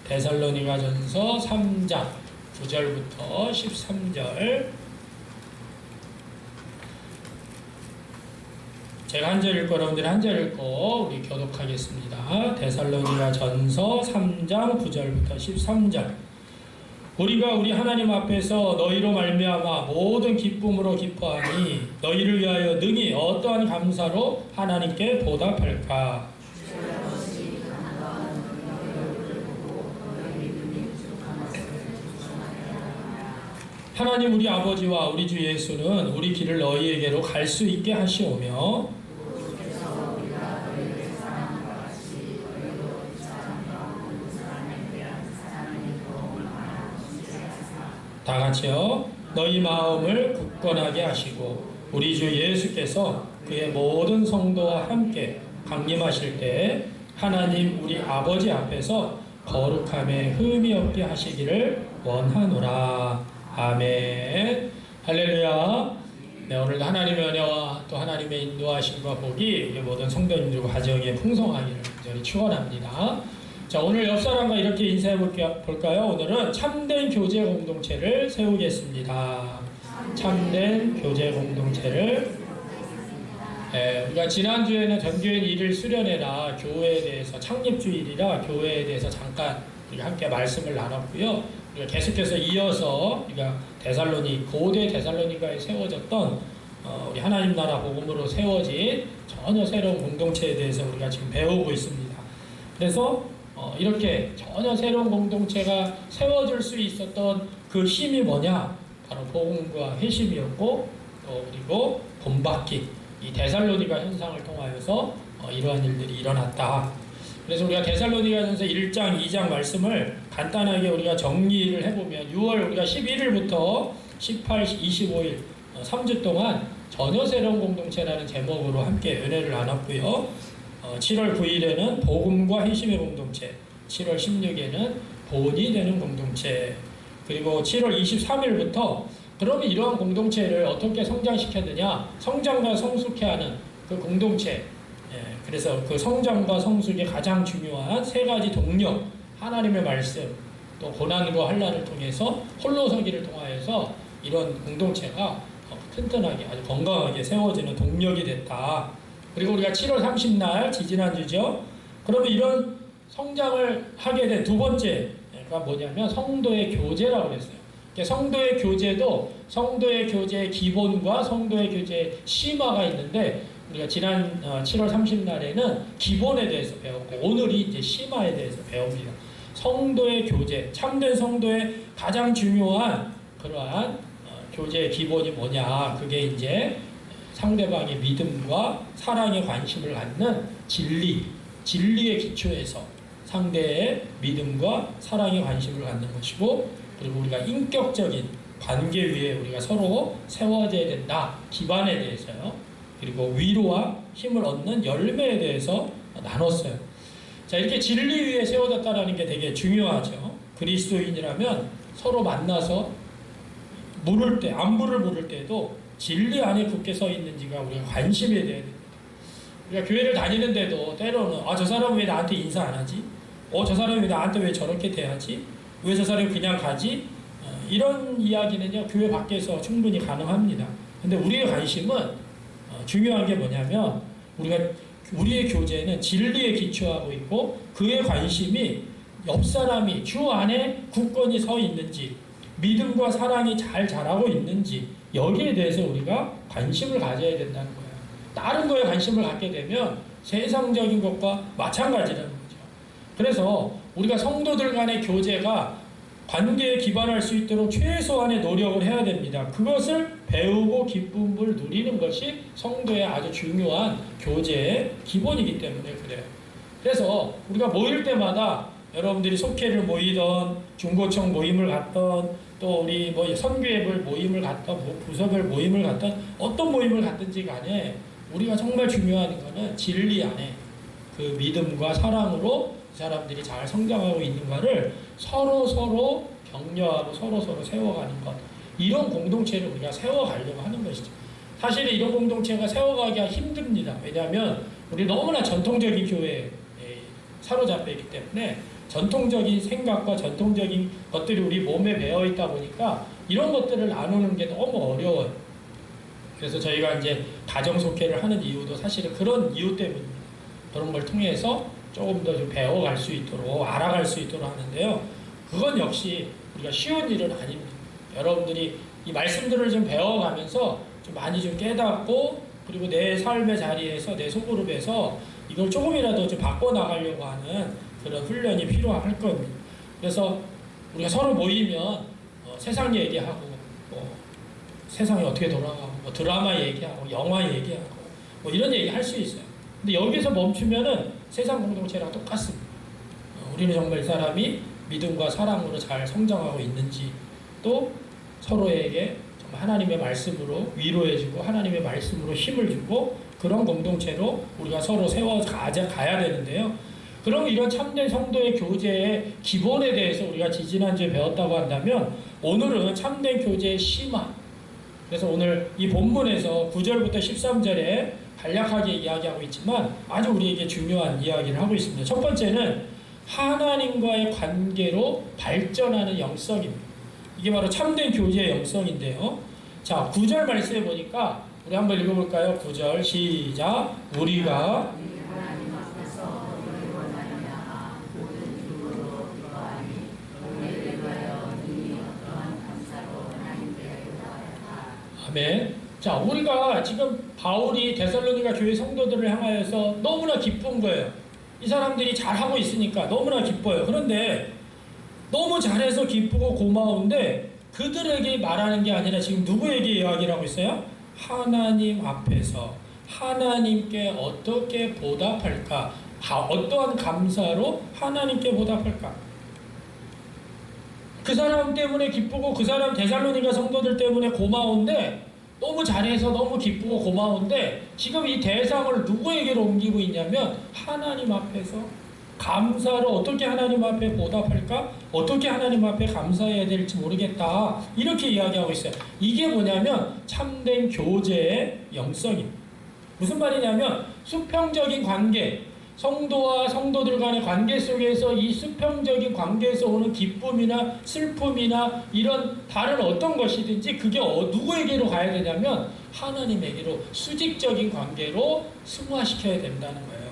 데살로니가전서 3장 9절부터 13절. 제가 한 절 읽고 여러분들이 한 절 읽고 우리 교독하겠습니다. 데살로니가전서 3장 9절부터 13절. 우리가 우리 하나님 앞에서 너희로 말미암아 모든 기쁨으로 기뻐하니 너희를 위하여 능히 어떠한 감사로 하나님께 보답할까. 하나님 우리 아버지와 우리 주 예수는 우리 길을 너희에게로 갈 수 있게 하시오며 다 같이요. 너희 마음을 굳건하게 하시고 우리 주 예수께서 그의 모든 성도와 함께 강림하실 때 하나님 우리 아버지 앞에서 거룩함에 흠이 없게 하시기를 원하노라. 아멘. 할렐루야. 네, 오늘도 하나님의 은혜와 또 하나님의 인도하심과 복이 우리 모든 성도님들과 가정에 풍성하기를 간절히 축원합니다. 자, 오늘 옆 사람과 이렇게 인사해 볼까요? 오늘은 참된 교제 공동체를 세우겠습니다. 참된 교제 공동체를. 우리가 지난주에는 전교인 일을 수련회나 교회에 대해서 창립주일이라 교회에 대해서 잠깐 우리가 함께 말씀을 나눴고요. 우리가 계속해서 이어서 우리가 고대 데살로니가에 세워졌던 우리 하나님 나라 복음으로 세워진 전혀 새로운 공동체에 대해서 우리가 지금 배우고 있습니다. 그래서 이렇게 전혀 새로운 공동체가 세워질 수 있었던 그 힘이 뭐냐? 바로 복음과 회심이었고 그리고 본받기, 이 데살로니가 현상을 통하여서 이러한 일들이 일어났다. 그래서 우리가 데살로니가전서 1장, 2장 말씀을 간단하게 우리가 정리를 해보면 6월 우리가 11일부터 18, 25일 3주 동안 전혀 새로운 공동체라는 제목으로 함께 은혜를 나눴고요. 7월 9일에는 복음과 회심의 공동체, 7월 16일에는 본이 되는 공동체, 그리고 7월 23일부터 그러면 이러한 공동체를 어떻게 성장시켰느냐, 성장과 성숙해 하는 그 공동체, 그래서 그 성장과 성숙의 가장 중요한 세 가지 동력, 하나님의 말씀, 또 고난과 환난을 통해서 홀로서기를 통하여서 이런 공동체가 튼튼하게 아주 건강하게 세워지는 동력이 됐다. 그리고 우리가 7월 30날 지지난주죠. 그러면 이런 성장을 하게 된 두 번째가 뭐냐면 성도의 교제라고 그랬어요. 성도의 교제도 성도의 교제의 기본과 성도의 교제의 심화가 있는데 우리가 지난 7월 30날에는 기본에 대해서 배웠고 오늘이 이제 심화에 대해서 배웁니다. 성도의 교제, 참된 성도의 가장 중요한 그러한 교제의 기본이 뭐냐? 그게 이제 상대방의 믿음과 사랑에 관심을 갖는 진리의 기초에서 상대의 믿음과 사랑에 관심을 갖는 것이고, 그리고 우리가 인격적인 관계 위에 우리가 서로 세워져야 된다. 기반에 대해서요. 그리고 위로와 힘을 얻는 열매에 대해서 나눴어요. 자, 이렇게 진리 위에 세워졌다는 게 되게 중요하죠. 그리스도인이라면 서로 만나서 안부를 물을 때도 진리 안에 굳게 서 있는지가 우리가 관심이 돼야 됩니다. 우리가 교회를 다니는데도 때로는 저 사람은 왜 나한테 인사 안 하지? 저 사람이 왜 나한테 왜 저렇게 대하지? 왜 저 사람이 그냥 가지? 이런 이야기는요, 교회 밖에서 충분히 가능합니다. 근데 우리의 관심은 중요한 게 뭐냐면 우리의 교제는 진리에 기초하고 있고 그의 관심이 옆 사람이 주 안에 굳건히 서 있는지 믿음과 사랑이 잘 자라고 있는지 여기에 대해서 우리가 관심을 가져야 된다는 거예요. 다른 거에 관심을 갖게 되면 세상적인 것과 마찬가지라는 거죠. 그래서 우리가 성도들 간의 교제가 관계에 기반할 수 있도록 최소한의 노력을 해야 됩니다. 그것을 배우고 기쁨을 누리는 것이 성도의 아주 중요한 교제의 기본이기 때문에 그래요. 그래서 우리가 모일 때마다 여러분들이 속회를 모이던 중고청 모임을 갔던 또 우리 선교회별 모임을 갔던 부서별 모임을 갔던 어떤 모임을 갔든지 간에 우리가 정말 중요한 거는 진리 안에 그 믿음과 사랑으로 이 사람들이 잘 성장하고 있는가를 서로 격려하고 서로 세워가는 것, 이런 공동체를 우리가 세워가려고 하는 것이죠. 사실 이런 공동체가 세워가기가 힘듭니다. 왜냐하면 우리 너무나 전통적인 교회에 사로잡혀 있기 때문에 전통적인 생각과 전통적인 것들이 우리 몸에 배어 있다 보니까 이런 것들을 나누는 게 너무 어려워요. 그래서 저희가 이제 가정 속회를 하는 이유도 사실은 그런 이유 때문입니다. 그런 걸 통해서 조금 더 좀 배워갈 수 있도록 알아갈 수 있도록 하는데요. 그건 역시 우리가 쉬운 일은 아닙니다. 여러분들이 이 말씀들을 좀 배워가면서 좀 많이 좀 깨닫고 그리고 내 삶의 자리에서 내 소그룹에서 이걸 조금이라도 좀 바꿔나가려고 하는 그런 훈련이 필요할 겁니다. 그래서 우리가 서로 모이면 세상 얘기하고 세상이 어떻게 돌아가고 드라마 얘기하고 영화 얘기하고 이런 얘기 할 수 있어요. 근데 여기서 멈추면은 세상 공동체랑 똑같습니다. 우리는 정말 이 사람이 믿음과 사랑으로 잘 성장하고 있는지 또 서로에게 정말 하나님의 말씀으로 위로해주고 하나님의 말씀으로 힘을 주고 그런 공동체로 우리가 서로 가야 되는데요. 그럼 이런 참된 성도의 교제의 기본에 대해서 우리가 지지난주에 배웠다고 한다면 오늘은 참된 교제의 심화. 그래서 오늘 이 본문에서 9절부터 13절에 간략하게 이야기하고 있지만 아주 우리에게 중요한 이야기를 하고 있습니다. 첫 번째는 하나님과의 관계로 발전하는 영성입니다. 이게 바로 참된 교제의 영성인데요. 자, 9절 말씀해 보니까 우리 한번 읽어볼까요? 9절 시작. 우리가 아멘. 자, 우리가 지금 바울이 데살로니가 교회 성도들을 향하여서 너무나 기쁜 거예요. 이 사람들이 잘하고 있으니까 너무나 기뻐요. 그런데 너무 잘해서 기쁘고 고마운데 그들에게 말하는 게 아니라 지금 누구에게 이야기를 하고 있어요? 하나님 앞에서 하나님께 어떻게 보답할까? 어떠한 감사로 하나님께 보답할까? 그 사람 때문에 기쁘고 그 사람 데살로니가 성도들 때문에 고마운데 너무 잘해서 너무 기쁘고 고마운데 지금 이 대상을 누구에게로 옮기고 있냐면 하나님 앞에서 감사로 어떻게 하나님 앞에 보답할까? 어떻게 하나님 앞에 감사해야 될지 모르겠다. 이렇게 이야기하고 있어요. 이게 뭐냐면 참된 교제의 영성입니다. 무슨 말이냐면 수평적인 관계, 성도와 성도들 간의 관계 속에서 이 수평적인 관계에서 오는 기쁨이나 슬픔이나 이런 다른 어떤 것이든지 그게 누구에게로 가야 되냐면 하나님에게로 수직적인 관계로 승화시켜야 된다는 거예요.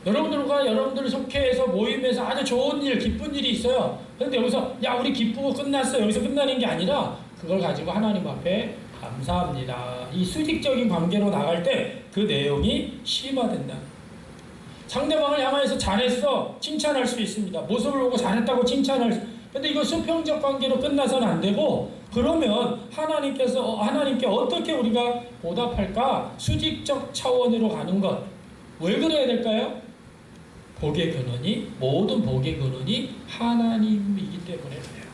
여러분들과 여러분들 속해서 모임에서 아주 좋은 일, 기쁜 일이 있어요. 그런데 여기서 야 우리 기쁘고 끝났어. 여기서 끝나는 게 아니라 그걸 가지고 하나님 앞에 감사합니다. 이 수직적인 관계로 나갈 때 그 내용이 심화된다. 상대방을 향해서 잘했어 칭찬할 수 있습니다. 모습을 보고 잘했다고 칭찬할 수. 근데 이거 수평적 관계로 끝나서는 안 되고 그러면 하나님께 어떻게 우리가 보답할까? 수직적 차원으로 가는 것. 왜 그래야 될까요? 복의 근원이 모든 복의 근원이 하나님이기 때문에 그래요.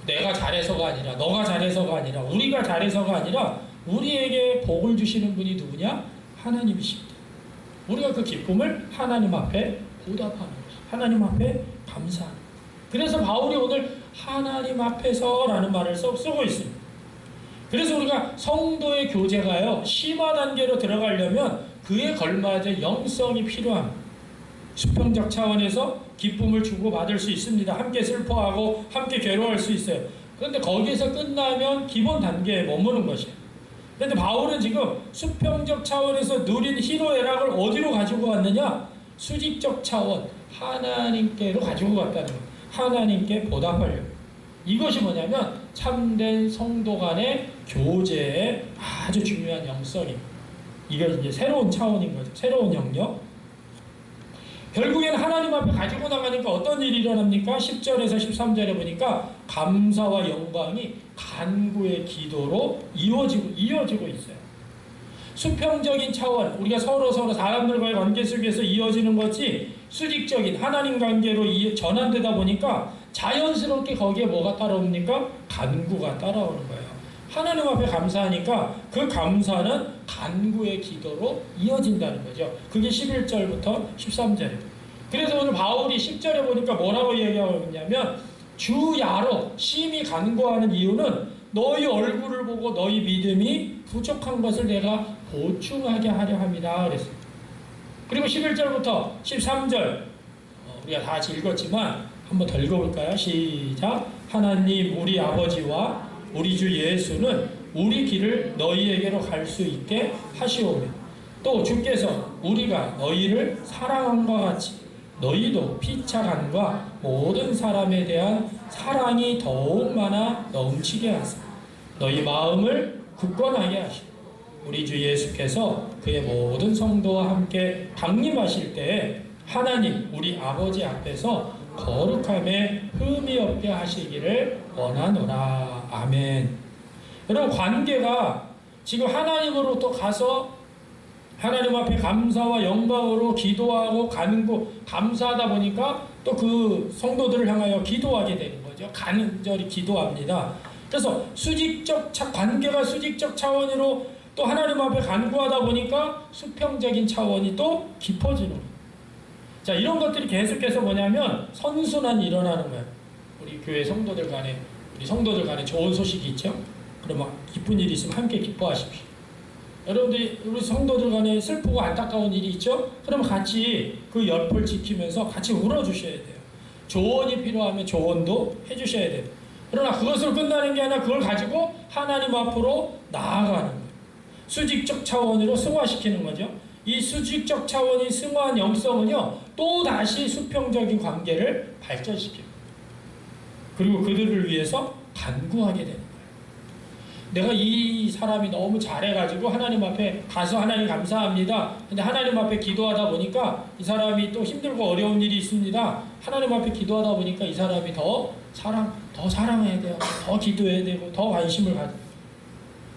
내가 잘해서가 아니라 너가 잘해서가 아니라 우리가 잘해서가 아니라 우리에게 복을 주시는 분이 누구냐? 하나님이십니다. 우리가 그 기쁨을 하나님 앞에 보답하는 거죠. 하나님 앞에 감사하는 거죠. 그래서 바울이 오늘 하나님 앞에서라는 말을 쓰고 있습니다. 그래서 우리가 성도의 교제가요 심화 단계로 들어가려면 그에 걸맞은 영성이 필요합니다. 수평적 차원에서 기쁨을 주고받을 수 있습니다. 함께 슬퍼하고 함께 괴로워할 수 있어요. 그런데 거기에서 끝나면 기본 단계에 머무는 것이에요. 그런데 바울은 지금 수평적 차원에서 누린 희노애락을 어디로 가지고 왔느냐? 수직적 차원, 하나님께로 가지고 갔다는 거예요. 하나님께 보답하려고. 이것이 뭐냐면 참된 성도 간의 교제의 아주 중요한 영성입니다. 이게 이제 새로운 차원인 거죠. 새로운 영역. 결국에는 하나님 앞에 가지고 나가니까 어떤 일이 일어납니까? 10절에서 13절에 보니까 감사와 영광이 간구의 기도로 이어지고 있어요. 수평적인 차원, 우리가 서로 사람들과의 관계 속에서 이어지는 것이 수직적인 하나님 관계로 전환되다 보니까 자연스럽게 거기에 뭐가 따라옵니까? 간구가 따라오는 거예요. 하나님 앞에 감사하니까 그 감사는 간구의 기도로 이어진다는 거죠. 그게 11절부터 13절이에요. 그래서 오늘 바울이 10절에 보니까 뭐라고 얘기하고 있냐면 주야로 심히 간구하는 이유는 너희 얼굴을 보고 너희 믿음이 부족한 것을 내가 보충하게 하려 합니다. 그랬어요. 그리고 11절부터 13절 우리가 다 같이 읽었지만 한번 더 읽어볼까요? 시작. 하나님 우리 아버지와 우리 주 예수는 우리 길을 너희에게로 갈 수 있게 하시오며 또 주께서 우리가 너희를 사랑함과 같이 너희도 피차간과 모든 사람에 대한 사랑이 더욱 많아 넘치게 하사 너희 마음을 굳건하게 하시고 우리 주 예수께서 그의 모든 성도와 함께 강림하실 때에 하나님 우리 아버지 앞에서 거룩함에 흠이 없게 하시기를 원하노라. 아멘. 여러분, 관계가 지금 하나님으로부터 가서 하나님 앞에 감사와 영광으로 기도하고 간구 감사하다 보니까 또 그 성도들을 향하여 기도하게 되는 거죠. 간절히 기도합니다. 그래서 관계가 수직적 차원으로 또 하나님 앞에 간구하다 보니까 수평적인 차원이 또 깊어지는 거예요. 자, 이런 것들이 계속해서 뭐냐면 선순환이 일어나는 거예요. 우리 교회 성도들 간에, 우리 성도들 간에 좋은 소식이 있죠? 그러면 기쁜 일이 있으면 함께 기뻐하십시오. 여러분들이 우리 성도들 간에 슬프고 안타까운 일이 있죠? 그럼 같이 그 옆을 지키면서 같이 울어주셔야 돼요. 조언이 필요하면 조언도 해주셔야 돼요. 그러나 그것으로 끝나는 게 아니라 그걸 가지고 하나님 앞으로 나아가는 거예요. 수직적 차원으로 승화시키는 거죠. 이 수직적 차원이 승화한 영성은요, 또 다시 수평적인 관계를 발전시킵니다. 그리고 그들을 위해서 간구하게 되는 거예요. 내가 이 사람이 너무 잘해가지고 하나님 앞에 가서 하나님 감사합니다. 근데 하나님 앞에 기도하다 보니까 이 사람이 또 힘들고 어려운 일이 있습니다. 하나님 앞에 기도하다 보니까 이 사람이 더 사랑해야 돼요. 더 기도해야 되고 더 관심을 가지고.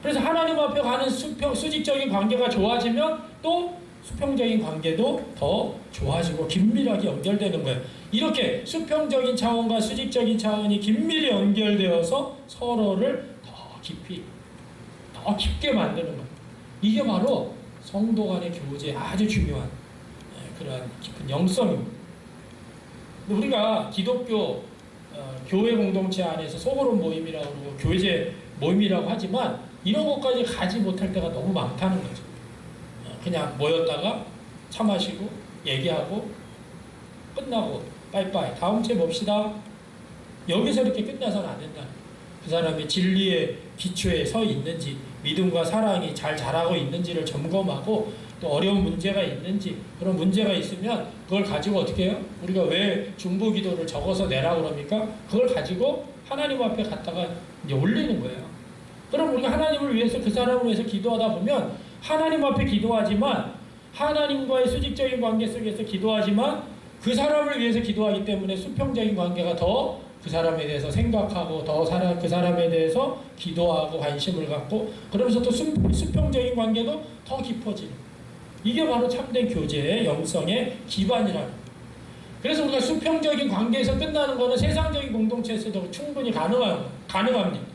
그래서 하나님 앞에 가는 수직적인 관계가 좋아지면 또 수평적인 관계도 더 좋아지고 긴밀하게 연결되는 거예요. 이렇게 수평적인 차원과 수직적인 차원이 긴밀히 연결되어서 서로를 더 깊게 만드는 거예요. 이게 바로 성도 간의 교제에 아주 중요한 그러한 깊은 영성입니다. 우리가 기독교 교회 공동체 안에서 소그룹 모임이라고 그러고 교제 모임이라고 하지만 이런 것까지 가지 못할 때가 너무 많다는 거죠. 그냥 모였다가 차 마시고 얘기하고 끝나고 빠이빠이 다음 주에 봅시다. 여기서 이렇게 끝나서는 안 된다. 그 사람이 진리의 기초에 서 있는지 믿음과 사랑이 잘 자라고 있는지를 점검하고 또 어려운 문제가 있는지 그런 문제가 있으면 그걸 가지고 어떻게 해요? 우리가 왜 중보기도를 적어서 내라고 그럽니까? 그걸 가지고 하나님 앞에 갖다가 이제 올리는 거예요. 그럼 우리가 하나님을 위해서 그 사람을 위해서 기도하다 보면 하나님 앞에 기도하지만 하나님과의 수직적인 관계 속에서 기도하지만 그 사람을 위해서 기도하기 때문에 수평적인 관계가 더 그 사람에 대해서 생각하고 더 그 사람에 대해서 기도하고 관심을 갖고 그러면서 또 수평적인 관계도 더 깊어지는 이게 바로 참된 교제의 영성의 기반이라는 거예요. 그래서 우리가 수평적인 관계에서 끝나는 거는 세상적인 공동체에서도 충분히 가능합니다.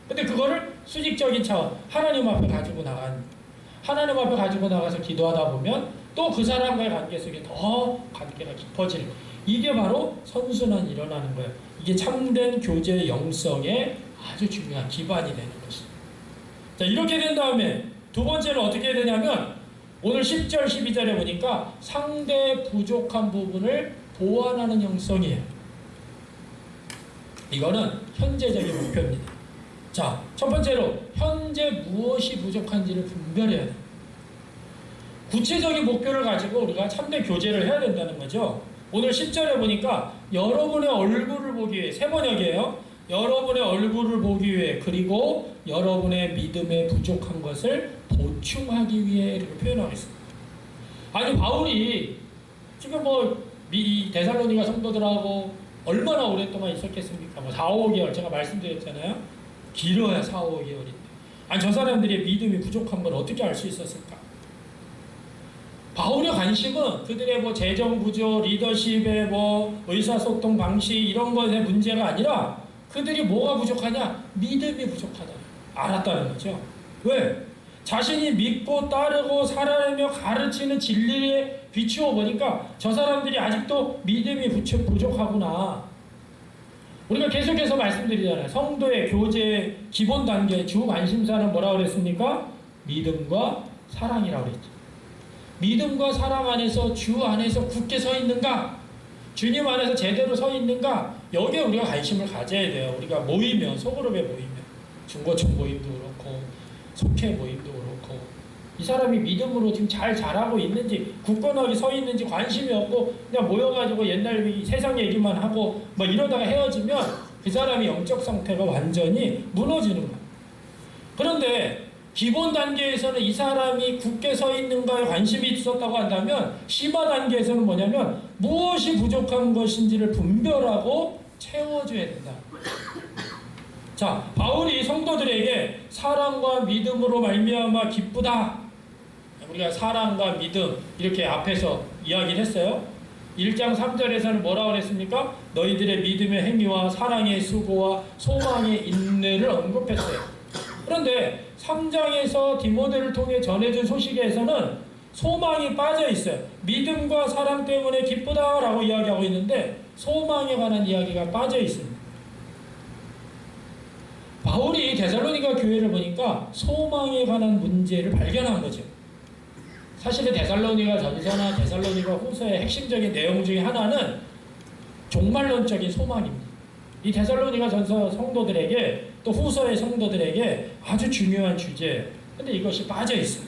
근데 그거를 수직적인 차원 하나님 앞에 가지고 하나님 앞에 가지고 나가서 기도하다 보면 또 그 사람과의 관계 속에 더 관계가 깊어지는 거예요. 이게 바로 선순환이 일어나는 거예요. 이게 참된 교제의 영성의 아주 중요한 기반이 되는 것입니다. 자, 이렇게 된 다음에 두 번째는 어떻게 해야 되냐면 오늘 10절, 12절에 보니까 상대 부족한 부분을 보완하는 영성이에요. 이거는 현재적인 목표입니다. 자, 첫 번째로 현재 무엇이 부족한지를 분별해야 돼요. 구체적인 목표를 가지고 우리가 참된 교제를 해야 된다는 거죠. 오늘 10절에 보니까 여러분의 얼굴을 보기 위해 세 번역이에요. 여러분의 얼굴을 보기 위해 그리고 여러분의 믿음에 부족한 것을 보충하기 위해 이렇게 표현하고 있습니다. 아니 바울이 지금 이 데살로니가 성도들하고 얼마나 오랫동안 있었겠습니까? 4, 5개월 제가 말씀드렸잖아요. 길어야 4, 5개월인데 아니 저 사람들의 믿음이 부족한 걸 어떻게 알 수 있었을까? 바울의 관심은 그들의 재정 구조, 리더십의 의사소통 방식 이런 것의 문제가 아니라 그들이 뭐가 부족하냐? 믿음이 부족하다. 알았다는 거죠. 왜? 자신이 믿고 따르고 살아내며 가르치는 진리에 비추어 보니까 저 사람들이 아직도 믿음이 부족하구나. 우리가 계속해서 말씀드리잖아요. 성도의 교제의 기본 단계 주 관심사는 뭐라고 그랬습니까? 믿음과 사랑이라고 그랬죠. 믿음과 사랑 안에서 주 안에서 굳게 서 있는가? 주님 안에서 제대로 서 있는가? 여기에 우리가 관심을 가져야 돼요. 우리가 모이면, 소그룹에 모이면, 중고층 모임도 그렇고 속회 모임도 그렇고, 이 사람이 믿음으로 지금 잘 자라고 있는지, 굳건하게 서 있는지 관심이 없고 그냥 모여가지고 옛날 세상 얘기만 하고 뭐 이러다가 헤어지면 그 사람이 영적 상태가 완전히 무너지는 거예요. 그런데 기본 단계에서는 이 사람이 굳게 서 있는가에 관심이 있었다고 한다면, 심화 단계에서는 뭐냐면 무엇이 부족한 것인지를 분별하고 채워줘야 된다. 자, 바울이 성도들에게 사랑과 믿음으로 말미암아 기쁘다. 우리가 사랑과 믿음 이렇게 앞에서 이야기를 했어요. 1장 3절에서는 뭐라고 그랬습니까? 너희들의 믿음의 행위와 사랑의 수고와 소망의 인내를 언급했어요. 그런데 3장에서 디모데를 통해 전해준 소식에서는 소망이 빠져 있어요. 믿음과 사랑 때문에 기쁘다라고 이야기하고 있는데 소망에 관한 이야기가 빠져 있습니다. 바울이 데살로니가 교회를 보니까 소망에 관한 문제를 발견한 거죠. 사실은 데살로니가 전서나 데살로니가 후서의 핵심적인 내용 중에 하나는 종말론적인 소망입니다. 이 데살로니가 전서 성도들에게 또 후서의 성도들에게 아주 중요한 주제예요. 근데 이것이 빠져 있어요.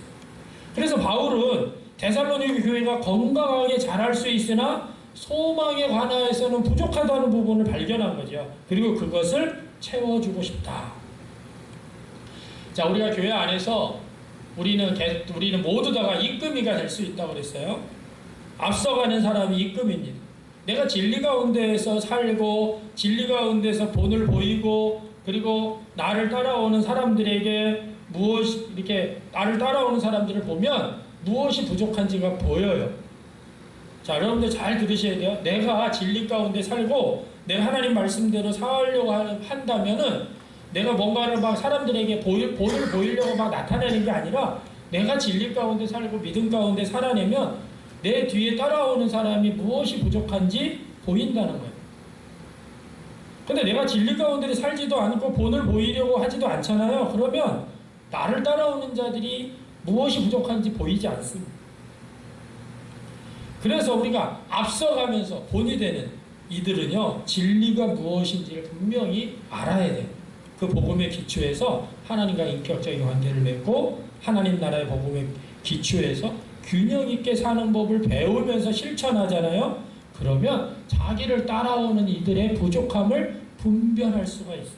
그래서 바울은 데살로니가 교회가 건강하게 자랄 수 있으나 소망에 관하여서는 부족하다는 부분을 발견한 거죠. 그리고 그것을 채워주고 싶다. 자, 우리가 교회 안에서 우리는 모두 다가 이끄미가 될 수 있다고 그랬어요. 앞서가는 사람이 이끄미입니다. 내가 진리 가운데에서 살고 진리 가운데서 본을 보이고 그리고 나를 따라오는 사람들에게 이렇게 나를 따라오는 사람들을 보면 무엇이 부족한지가 보여요. 자, 여러분들 잘 들으셔야 돼요. 내가 진리 가운데 살고 내가 하나님 말씀대로 살려고 한다면은 내가 뭔가를 막 사람들에게 본을 보이려고 막 나타내는 게 아니라 내가 진리 가운데 살고 믿음 가운데 살아내면 내 뒤에 따라오는 사람이 무엇이 부족한지 보인다는 거예요. 근데 내가 진리 가운데 살지도 않고 본을 보이려고 하지도 않잖아요. 그러면 나를 따라오는 자들이 무엇이 부족한지 보이지 않습니다. 그래서 우리가 앞서가면서 본이 되는 이들은요, 진리가 무엇인지를 분명히 알아야 돼요. 그 복음의 기초에서 하나님과 인격적인 관계를 맺고 하나님 나라의 복음의 기초에서 균형 있게 사는 법을 배우면서 실천하잖아요. 그러면 자기를 따라오는 이들의 부족함을 분별할 수가 있어요.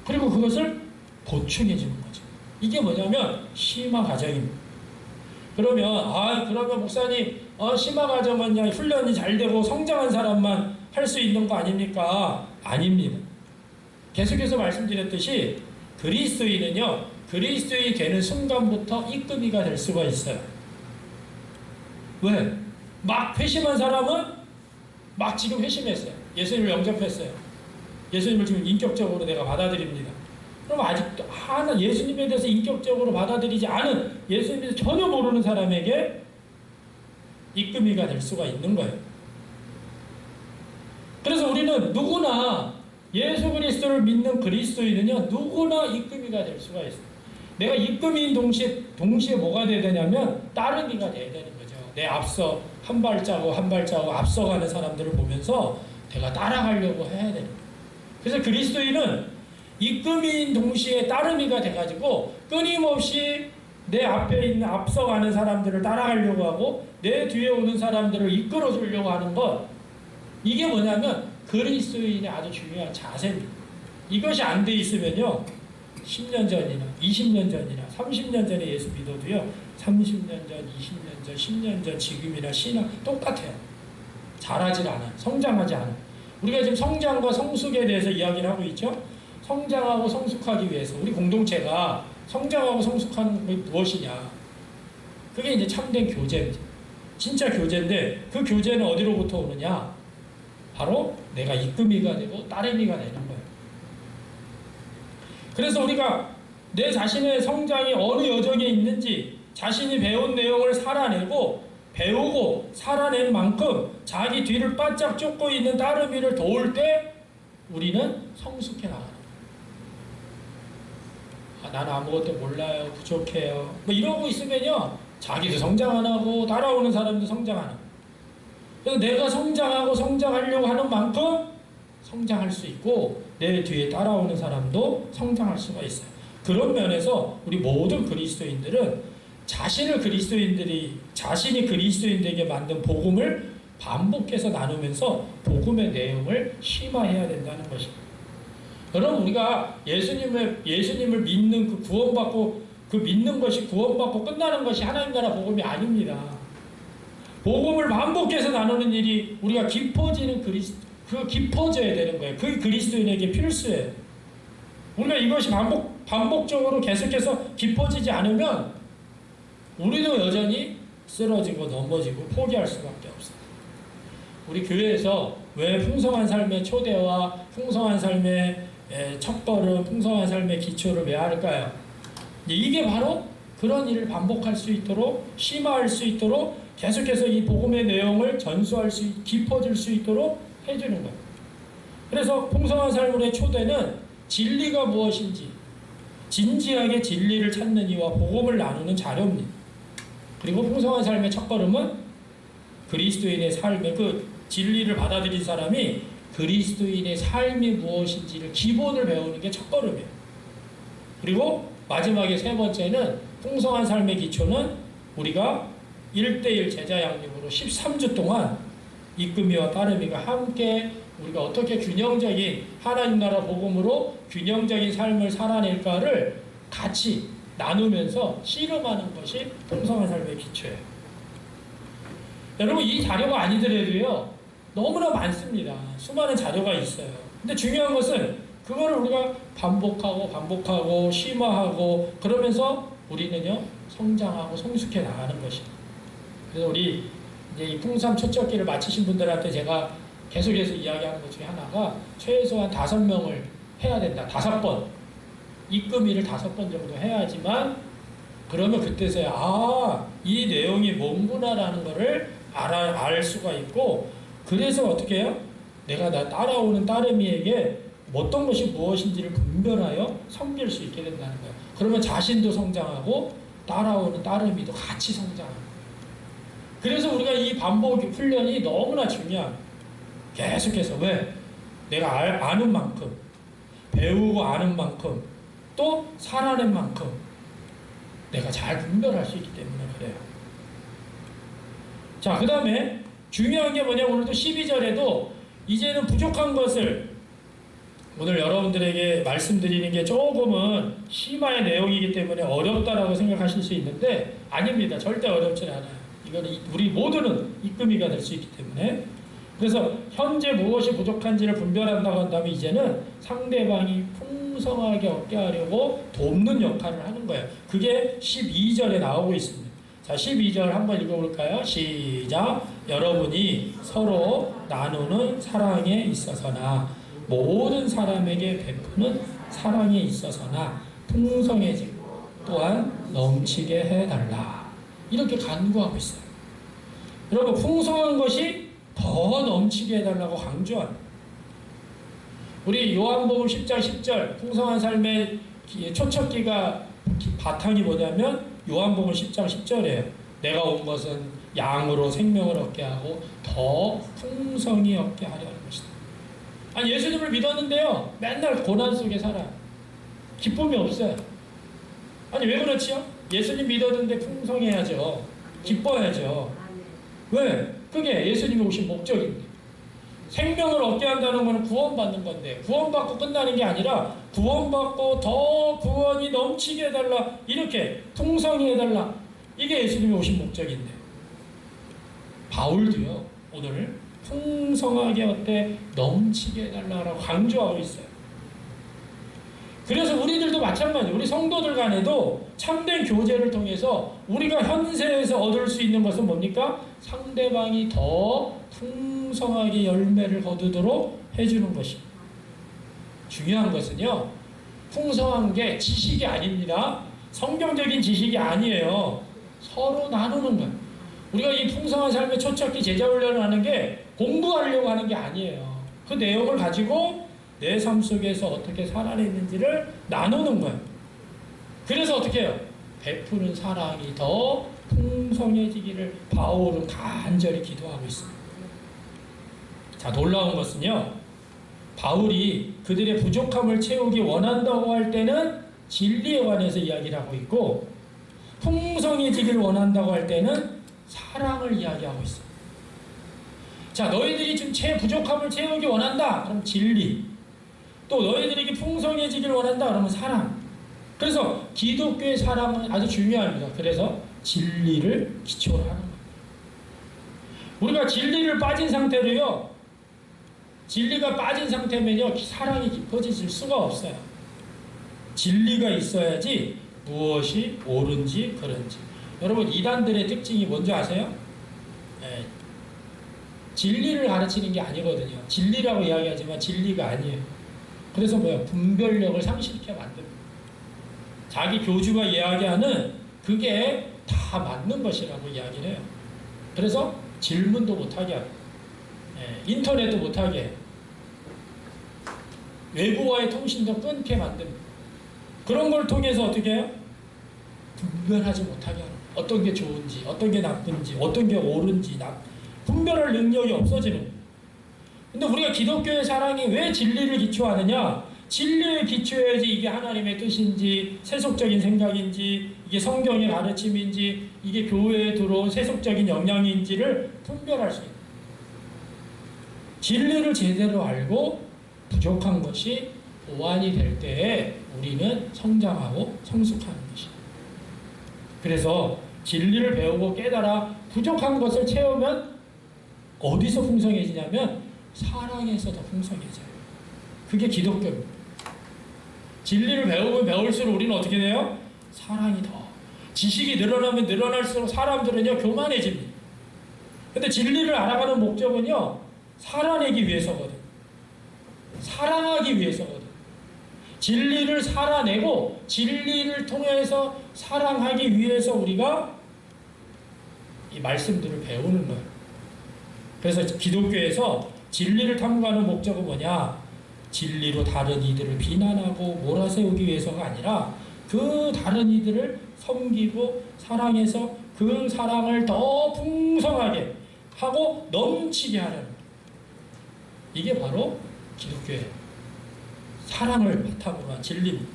그리고 그것을 보충해 주는 거죠. 이게 뭐냐면 심화 과정입니다. 그러면 목사님 심화 과정은 훈련이 잘 되고 성장한 사람만 할 수 있는 거 아닙니까? 아닙니다. 계속해서 말씀드렸듯이 그리스도인은요, 그리스도인이 되는 순간부터 이끄미가 될 수가 있어요. 왜? 막 회심한 사람은 막 지금 회심했어요. 예수님을 영접했어요. 예수님을 지금 인격적으로 내가 받아들입니다. 그럼 아직도 예수님에 대해서 인격적으로 받아들이지 않은, 예수님에 대해서 전혀 모르는 사람에게 이끄미가 될 수가 있는 거예요. 그래서 우리는 누구나 예수 그리스도를 믿는 그리스도인은요, 누구나 이끄미가 될 수가 있어요. 내가 이끄미인 동시에 뭐가 돼야 되냐면 따르미가 돼야 되는 거죠. 내 앞서 한 발자국 앞서가는 사람들을 보면서 내가 따라가려고 해야 되는 거예요. 그래서 그리스도인은 이끄미인 동시에 따르미가 돼가지고 끊임없이 내 앞에 있는 앞서가는 사람들을 따라가려고 하고 내 뒤에 오는 사람들을 이끌어주려고 하는 것, 이게 뭐냐면 그리스도인의 아주 중요한 자세입니다. 이것이 안 돼 있으면요, 10년 전이나 20년 전이나 30년 전에 예수 믿어도요, 30년 전, 20년 전, 10년 전, 지금이나 신앙 똑같아요. 잘하질 않아요. 성장하지 않아요. 우리가 지금 성장과 성숙에 대해서 이야기를 하고 있죠. 성장하고 성숙하기 위해서 우리 공동체가 성장하고 성숙하는 게 무엇이냐, 그게 이제 참된 교제입니다. 진짜 교제인데 그 교제는 어디로부터 오느냐, 바로 내가 이끄미가 되고 따르미가 되는 거예요. 그래서 우리가 내 자신의 성장이 어느 여정에 있는지 자신이 배운 내용을 살아내고 배우고 살아낸 만큼 자기 뒤를 바짝 쫓고 있는 따르미를 도울 때 우리는 성숙해 나가는 거예요. 나는 아무것도 몰라요, 부족해요, 뭐 이러고 있으면요, 자기도 성장 안 하고 따라오는 사람도 성장 안 하고. 그래서 내가 성장하고 성장하려고 하는 만큼 성장할 수 있고 내 뒤에 따라오는 사람도 성장할 수가 있어요. 그런 면에서 우리 모든 그리스도인들은 자신이 그리스도인들에게 만든 복음을 반복해서 나누면서 복음의 내용을 심화해야 된다는 것입니다. 여러분, 우리가 예수님을 믿는 그 구원받고 그 믿는 것이 구원받고 끝나는 것이 하나님 나라 복음이 아닙니다. 복음을 반복해서 나누는 일이 우리가 깊어져야 되는 거예요. 그게 그리스도인에게 필수예요. 우리가 이것이 반복적으로 계속해서 깊어지지 않으면 우리도 여전히 쓰러지고 넘어지고 포기할 수밖에 없어요. 우리 교회에서 왜 풍성한 삶의 초대와 풍성한 삶의 첫걸음, 풍성한 삶의 기초를 왜 할까요? 이게 바로 그런 일을 반복할 수 있도록, 심화할 수 있도록, 계속해서 이 복음의 내용을 깊어질 수 있도록 해주는 거예요. 그래서 풍성한 삶의 초대는 진리가 무엇인지 진지하게 진리를 찾는 이와 복음을 나누는 자료입니다. 그리고 풍성한 삶의 첫걸음은 그리스도인의 삶의 그 진리를 받아들인 사람이 그리스도인의 삶이 무엇인지를 기본을 배우는 게 첫걸음이에요. 그리고 마지막에 세 번째는 풍성한 삶의 기초는 우리가 1:1 제자 양육으로 13주 동안 이끄미와 따르미가 함께 우리가 어떻게 균형적인 하나님 나라 복음으로 균형적인 삶을 살아낼까를 같이 나누면서 씨름하는 것이 풍성한 삶의 기초예요. 여러분, 이 자료가 아니더라도요, 너무나 많습니다. 수많은 자료가 있어요. 근데 중요한 것은 그거를 우리가 반복하고 심화하고 그러면서 우리는요 성장하고 성숙해 나가는 것입니다. 그래서 우리 이제 이 풍삼 초척기를 마치신 분들한테 제가 계속해서 이야기하는 것 중에 하나가 최소한 5명을 해야 된다. 5번. 이끄미를 5번 정도 해야지만 그러면 그때서야 이 내용이 뭔구나라는 거를 알 수가 있고, 그래서 어떻게 해요? 내가 따라오는 따르미에게 어떤 것이 무엇인지를 분별하여 섬길 수 있게 된다는 거예요. 그러면 자신도 성장하고 따라오는 따르미도 같이 성장하고. 그래서 우리가 이 반복 훈련이 너무나 중요합니다. 계속해서 왜? 내가 아는 만큼, 배우고 아는 만큼, 또 살아낸 만큼 내가 잘 분별할 수 있기 때문에 그래요. 자, 그 다음에 중요한 게 뭐냐, 오늘도 12절에도 이제는 부족한 것을 오늘 여러분들에게 말씀드리는 게 조금은 심화의 내용이기 때문에 어렵다라고 생각하실 수 있는데 아닙니다. 절대 어렵지 않아요. 이거는 우리 모두는 이끄미가 될 수 있기 때문에. 그래서 현재 무엇이 부족한지를 분별한다고 한다면 이제는 상대방이 풍성하게 얻게 하려고 돕는 역할을 하는 거예요. 그게 12절에 나오고 있습니다. 자, 12절 한번 읽어볼까요? 시작. 여러분이 서로 나누는 사랑에 있어서나 모든 사람에게 베푸는 사랑에 있어서나 풍성해지고 또한 넘치게 해달라. 이렇게 간구하고 있어요. 여러분, 풍성한 것이 더 넘치게 해달라고 강조합니다. 우리 요한복음 10장 10절 풍성한 삶의 초척기가 바탕이 뭐냐면 요한복음 10장 10절이에요. 내가 온 것은 양으로 생명을 얻게 하고 더 풍성히 얻게 하려는 것이다. 아니, 예수님을 믿었는데요 맨날 고난 속에 살아요. 기쁨이 없어요. 아니, 왜 그렇지요? 예수님 믿었는데 풍성해야죠. 기뻐야죠. 왜? 그게 예수님이 오신 목적인데. 생명을 얻게 한다는 것은 구원받는 건데, 구원받고 끝나는 게 아니라 구원받고 더 구원이 넘치게 해달라, 이렇게 풍성히 해달라, 이게 예수님이 오신 목적인데, 바울도요 오늘 풍성하게 어때 넘치게 해달라고 강조하고 있어요. 그래서 우리들도 마찬가지예요. 우리 성도들 간에도 참된 교제를 통해서 우리가 현세에서 얻을 수 있는 것은 뭡니까? 상대방이 더 풍성하게 열매를 거두도록 해주는 것입니다. 중요한 것은요, 풍성한 게 지식이 아닙니다. 성경적인 지식이 아니에요. 서로 나누는 거예요. 우리가 이 풍성한 삶의 초창기 제자 훈련을 하는 게 공부하려고 하는 게 아니에요. 그 내용을 가지고 내 삶 속에서 어떻게 살아내는지를 나누는 거예요. 그래서 어떻게 해요? 베푸는 사랑이 더 풍성해지기를 바울은 간절히 기도하고 있습니다. 자, 놀라운 것은요, 바울이 그들의 부족함을 채우기 원한다고 할 때는 진리에 관해서 이야기를 하고 있고, 풍성해지길 원한다고 할 때는 사랑을 이야기하고 있어요. 자, 너희들이 지금 부족함을 채우기 원한다, 그럼 진리. 또 너희들에게 풍성해지길 원한다, 그러면 사랑. 그래서 기독교의 사랑은 아주 중요합니다. 그래서 진리를 기초로 하는 거예요. 우리가 진리를 빠진 상태로요, 진리가 빠진 상태면요, 사랑이 깊어질 수가 없어요. 진리가 있어야지 무엇이 옳은지 그른지. 여러분, 이단들의 특징이 뭔지 아세요? 네. 진리를 가르치는 게 아니거든요. 진리라고 이야기하지만 진리가 아니에요. 그래서 분별력을 상실케 만듭니다. 자기 교주가 이야기하는 그게 다 맞는 것이라고 이야기를 해요. 그래서 질문도 못하게 하고, 인터넷도 못하게 해요. 외부와의 통신도 끊게 만듭니다. 그런 걸 통해서 어떻게 해요? 분별하지 못하게 하는 거예요. 어떤 게 좋은지, 어떤 게 나쁜지, 어떤 게 옳은지, 분별할 능력이 없어지는 거예요. 근데 우리가 기독교의 사랑이 왜 진리를 기초하느냐? 진리에 기초해야지 이게 하나님의 뜻인지, 세속적인 생각인지, 이게 성경의 가르침인지, 이게 교회에 들어온 세속적인 영향인지를 분별할 수 있는. 진리를 제대로 알고 부족한 것이 보완이 될 때에 우리는 성장하고 성숙하는 것이다. 그래서 진리를 배우고 깨달아 부족한 것을 채우면 어디서 풍성해지냐면 사랑에서 더 풍성해져요. 그게 기독교입니다. 진리를 배우면 배울수록 우리는 어떻게 돼요? 사랑이 더. 지식이 늘어나면 늘어날수록 사람들은요, 교만해집니다. 근데 진리를 알아가는 목적은요, 살아내기 위해서거든. 사랑하기 위해서거든. 진리를 살아내고 진리를 통해서 사랑하기 위해서 우리가 이 말씀들을 배우는 거예요. 그래서 기독교에서 진리를 탐구하는 목적은 뭐냐? 진리로 다른 이들을 비난하고 몰아세우기 위해서가 아니라 그 다른 이들을 섬기고 사랑해서 그 사랑을 더 풍성하게 하고 넘치게 하려는 거예요. 이게 바로 기독교의 사랑을 바탕으로 한 진리입니다.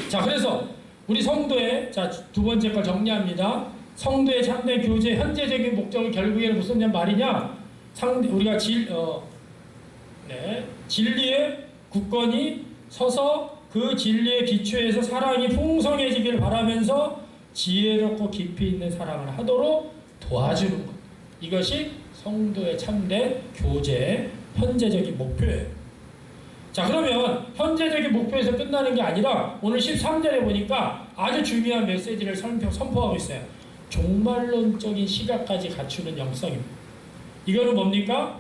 자, 그래서 우리 성도의, 자, 두 번째 걸 정리합니다. 성도의 참된 교제의 현재적인 목적은 결국에는 무슨 말이냐? 우리가 진리에 굳건히 서서 그 진리의 기초에서 사랑이 풍성해지길 바라면서 지혜롭고 깊이 있는 사랑을 하도록 도와주는 것. 이것이 성도의 참된 교제의 현재적인 목표예요. 자, 그러면 현재적인 목표에서 끝나는 게 아니라 오늘 13절에 보니까 아주 중요한 메시지를 선포하고 있어요. 종말론적인 시각까지 갖추는 영성입니다. 이거는 뭡니까?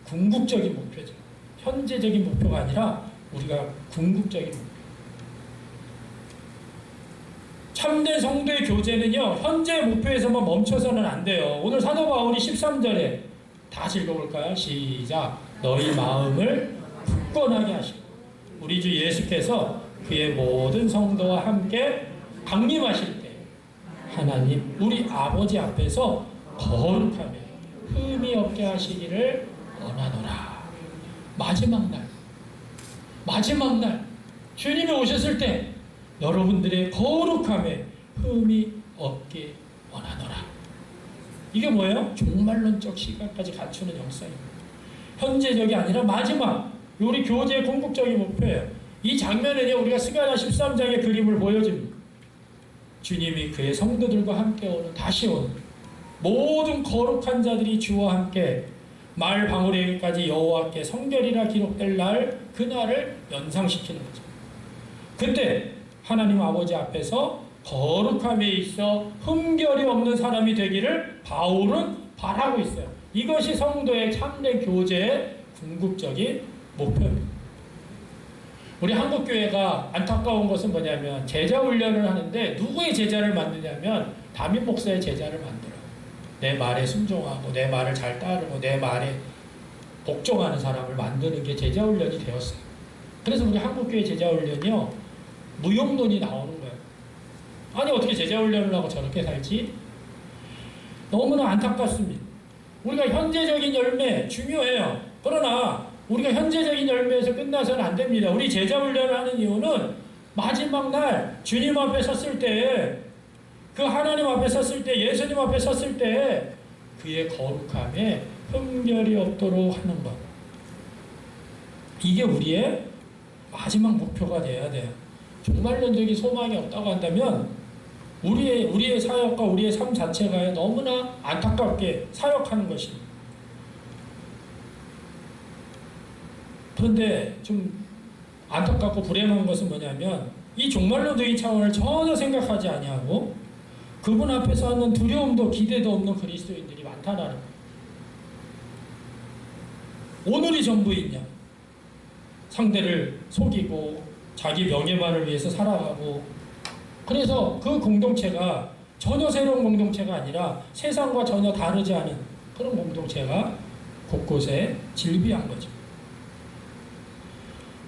궁극적인 목표죠. 현재적인 목표가 아니라 우리가 궁극적인 목표. 참된 성도의 교제는요, 현재 목표에서만 멈춰서는 안 돼요. 오늘 사도 바울이 13절에 다 읽어볼까요? 시작. 너희 마음을 굳건하게 하시고 우리 주 예수께서 그의 모든 성도와 함께 강림하실 때 하나님 우리 아버지 앞에서 거룩하며 흠이 없게 하시기를 원하노라. 마지막 날 주님이 오셨을 때 여러분들의 거룩함에 흠이 없게 원하노라. 이게 뭐예요? 종말론적 시각까지 갖추는 영성입니다. 현재적이 아니라 마지막, 우리 교제의 궁극적인 목표예요. 이 장면은요, 우리가 스가랴 13장의 그림을 보여줍니다. 주님이 그의 성도들과 함께 오는, 다시 오는 모든 거룩한 자들이 주와 함께 말 방울에까지 여호와께 성결이라 기록될 날, 그날을 연상시키는 거죠. 그때 하나님 아버지 앞에서 거룩함에 있어 흠결이 없는 사람이 되기를 바울은 바라고 있어요. 이것이 성도의 참된 교제의 궁극적인 목표입니다. 우리 한국교회가 안타까운 것은 뭐냐면 제자 훈련을 하는데 누구의 제자를 만드냐면 담임 목사의 제자를 만들어요. 내 말에 순종하고 내 말을 잘 따르고 내 말에 복종하는 사람을 만드는 게 제자 훈련이 되었어요. 그래서 우리 한국교회 제자 훈련이요, 무용론이 나오는 거예요. 아니 어떻게 제자 훈련을 하고 저렇게 살지? 너무나 안타깝습니다. 우리가 현재적인 열매 중요해요. 그러나 우리가 현재적인 열매에서 끝나서는 안 됩니다. 우리 제자 훈련을 하는 이유는 마지막 날 주님 앞에 섰을 때, 그 하나님 앞에 섰을 때, 예수님 앞에 섰을 때 그의 거룩함에 흠결이 없도록 하는 것. 이게 우리의 마지막 목표가 돼야 돼요. 종말론적인 소망이 없다고 한다면 우리의 사역과 우리의 삶 자체가 너무나 안타깝게 사역하는 것입니다. 그런데 좀 안타깝고 불행한 것은 뭐냐면 이 종말론적인 차원을 전혀 생각하지 아니하고 그분 앞에서 하는 두려움도 기대도 없는 그리스도인들이 많다는 거예요. 오늘이 전부이냐? 상대를 속이고 자기 명예만을 위해서 살아가고, 그래서 그 공동체가 전혀 새로운 공동체가 아니라 세상과 전혀 다르지 않은 그런 공동체가 곳곳에 질비한 거죠.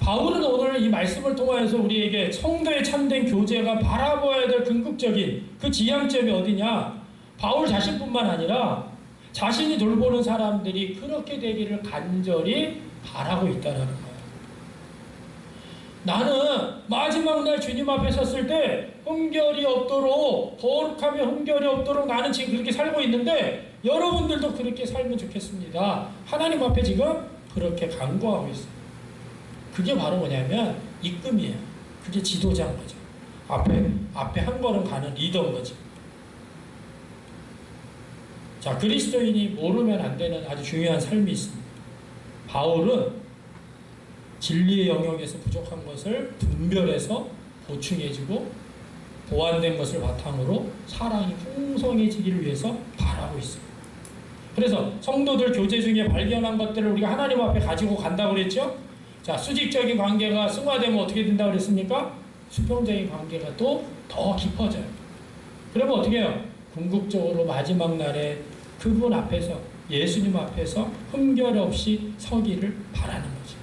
바울은 오늘 이 말씀을 통하여서 우리에게 성도의 참된 교제가 바라보아야 될 궁극적인 그 지향점이 어디냐? 바울 자신뿐만 아니라 자신이 돌보는 사람들이 그렇게 되기를 간절히 바라고 있다는 거예요. 나는 마지막 날 주님 앞에 섰을 때 흠결이 없도록, 거룩하며 흠결이 없도록 나는 지금 그렇게 살고 있는데 여러분들도 그렇게 살면 좋겠습니다. 하나님 앞에 지금 그렇게 간구하고 있어요. 그게 바로 뭐냐면 이끔이에요. 그게 지도자인 거죠. 앞에 한 걸음 가는 리더인 거죠. 자, 그리스도인이 모르면 안 되는 아주 중요한 삶이 있습니다. 바울은 진리의 영역에서 부족한 것을 분별해서 보충해주고 보완된 것을 바탕으로 사랑이 풍성해지기를 위해서 바라고 있습니다. 그래서 성도들 교제 중에 발견한 것들을 우리가 하나님 앞에 가지고 간다고 그랬죠? 자, 수직적인 관계가 승화되면 어떻게 된다고 그랬습니까? 수평적인 관계가 또 더 깊어져요. 그러면 어떻게 해요? 궁극적으로 마지막 날에 그분 앞에서, 예수님 앞에서 흠결 없이 서기를 바라는 거죠.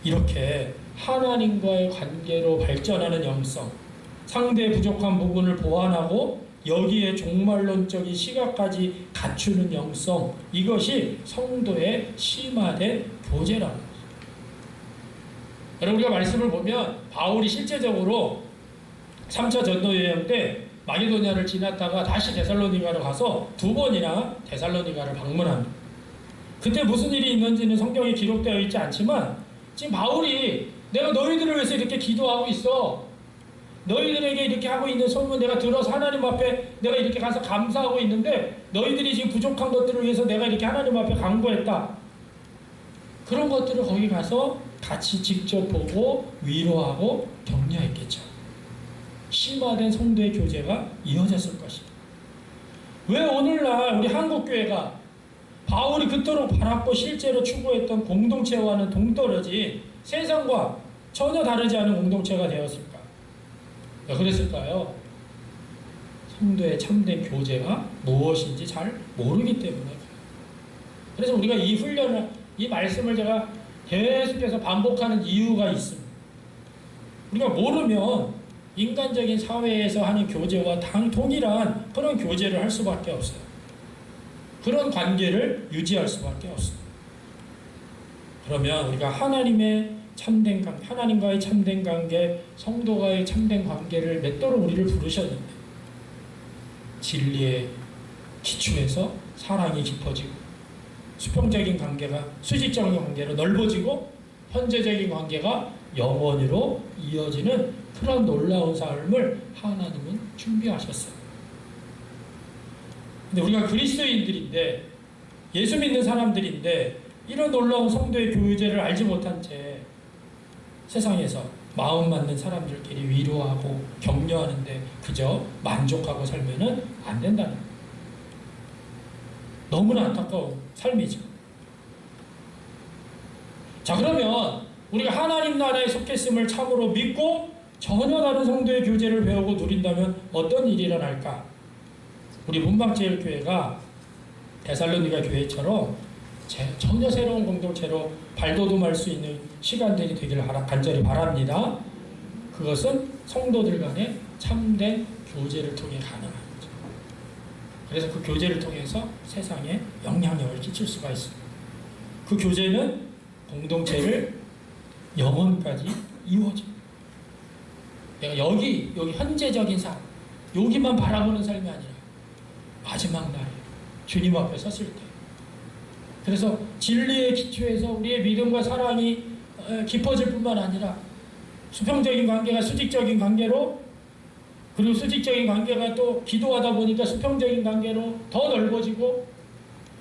이렇게 하나님과의 관계로 발전하는 영성, 상대의 부족한 부분을 보완하고 여기에 종말론적인 시각까지 갖추는 영성, 이것이 성도의 심화된 교제라는 거죠. 여러분, 우리가 말씀을 보면 바울이 실제적으로 3차 전도 여행 때 마게도냐를 지났다가 다시 데살로니가로 가서 2번이나 데살로니가를 방문합니다. 그때 무슨 일이 있는지는 성경에 기록되어 있지 않지만 지금 바울이 내가 너희들을 위해서 이렇게 기도하고 있어. 너희들에게 이렇게 하고 있는 소문 내가 들어서 하나님 앞에 내가 이렇게 가서 감사하고 있는데 너희들이 지금 부족한 것들을 위해서 내가 이렇게 하나님 앞에 간구했다. 그런 것들을 거기 가서 같이 직접 보고 위로하고 격려했겠죠. 심화된 성도의 교제가 이어졌을 것입니다. 왜 오늘날 우리 한국교회가 바울이 그토록 바랐고 실제로 추구했던 공동체와는 동떨어진 세상과 전혀 다르지 않은 공동체가 되었을까? 왜 그랬을까요? 성도의 참된 교제가 무엇인지 잘 모르기 때문에. 그래서 우리가 이 훈련을, 이 말씀을 제가 계속해서 반복하는 이유가 있습니다. 우리가 모르면 인간적인 사회에서 하는 교제와 동일한 그런 교제를 할 수밖에 없어요. 그런 관계를 유지할 수밖에 없습니다. 그러면 우리가 하나님과의 참된 관계, 성도와의 참된 관계를 맺도록 우리를 부르셨는데 진리의 기초에서 사랑이 깊어지고 수평적인 관계가 수직적인 관계로 넓어지고 현재적인 관계가 영원히로 이어지는 그런 놀라운 삶을 하나님은 준비하셨어요. 근데 우리가 그리스도인들인데, 예수 믿는 사람들인데 이런 놀라운 성도의 교제를 알지 못한 채 세상에서 마음 맞는 사람들끼리 위로하고 격려하는데 그저 만족하고 살면은 안 된다는 거예요. 너무나 안타까운 삶이죠. 자, 그러면 우리가 하나님 나라에 속했음을 참으로 믿고 전혀 다른 성도의 교제를 배우고 누린다면 어떤 일이 일어날까? 우리 문방제일교회가 데살로니가 교회처럼 전혀 새로운 공동체로 발돋움할 수 있는 시간들이 되기를 간절히 바랍니다. 그것은 성도들 간의 참된 교제를 통해 가능한 거죠. 그래서 그 교제를 통해서 세상에 영향력을 끼칠 수가 있습니다. 그 교제는 공동체를 영원까지 이루어집니다. 내가 여기 현재적인 삶, 여기만 바라보는 삶이 아니라 마지막 날에 주님 앞에 섰을 때, 그래서 진리의 기초에서 우리의 믿음과 사랑이 깊어질 뿐만 아니라 수평적인 관계가 수직적인 관계로, 그리고 수직적인 관계가 또 기도하다 보니까 수평적인 관계로 더 넓어지고,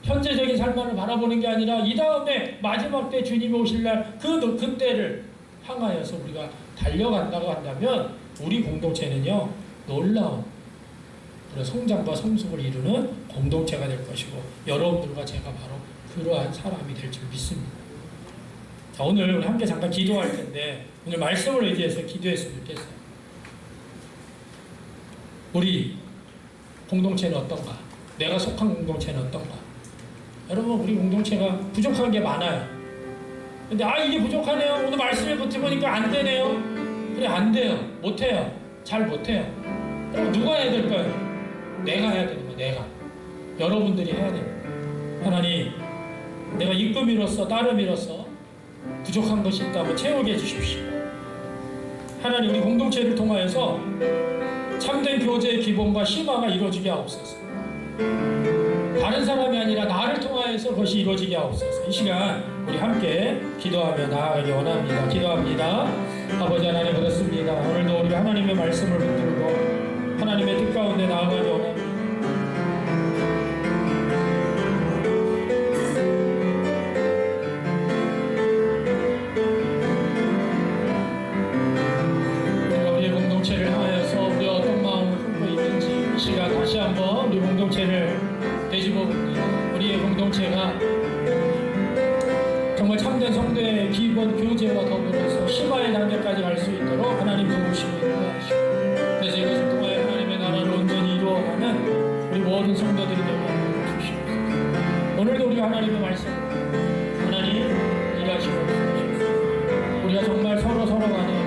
현재적인 삶만을 바라보는 게 아니라 이 다음에 마지막 때 주님이 오실 날 그때를 향하여서 우리가 달려간다고 한다면 우리 공동체는요 놀라운 그런 성장과 성숙을 이루는 공동체가 될 것이고, 여러분들과 제가 바로 그러한 사람이 될 줄 믿습니다. 자, 오늘 우리 함께 잠깐 기도할 텐데 오늘 말씀을 의지해서 기도했으면 좋겠어요. 우리 공동체는 어떤가? 내가 속한 공동체는 어떤가? 여러분, 우리 공동체가 부족한 게 많아요. 근데 이게 부족하네요. 오늘 말씀에 붙여보니까 안 되네요. 그래, 안 돼요. 못해요. 잘 못해요. 그럼 누가 해야 될까요? 내가 해야 되는 거예요. 내가. 여러분들이 해야 됩니다. 하나님, 내가 입금이로서 따름이로서 부족한 것이 있다면 채우게 해주십시오. 하나님, 우리 공동체를 통하여서 참된 교제의 기본과 심화가 이루어지게 하옵소서. 다른 사람이 아니라 나를 통하여서 그것이 이루어지게 하옵소서. 이 시간 우리 함께 기도하며 나아가기 원합니다. 기도합니다. 아버지 하나님, 그렇습니다. 오늘도 우리가 하나님의 말씀을 붙들고 하나님의 뜻 가운데 나아가기 원합니다. 우리의 공동체를 향하여서 우리가 어떤 마음을 품고 있는지 이 시간 다시 한번 우리 공동체를 되짚어 봅니다. 우리의 공동체가 정말 참된 성도의 기본 교제와 더불어서 심화의 단계까지 갈 수 있도록 하나님 도우시고 인도하시고, 그래서 이것을 통하여 하나님의 나라를 온전히 이루어가는 우리 모든 성도들이 되게 하여 주시옵소서. 오늘도 우리가 하나님의 말씀 하나님 일하시고 주시옵소서. 우리가 정말 서로 간에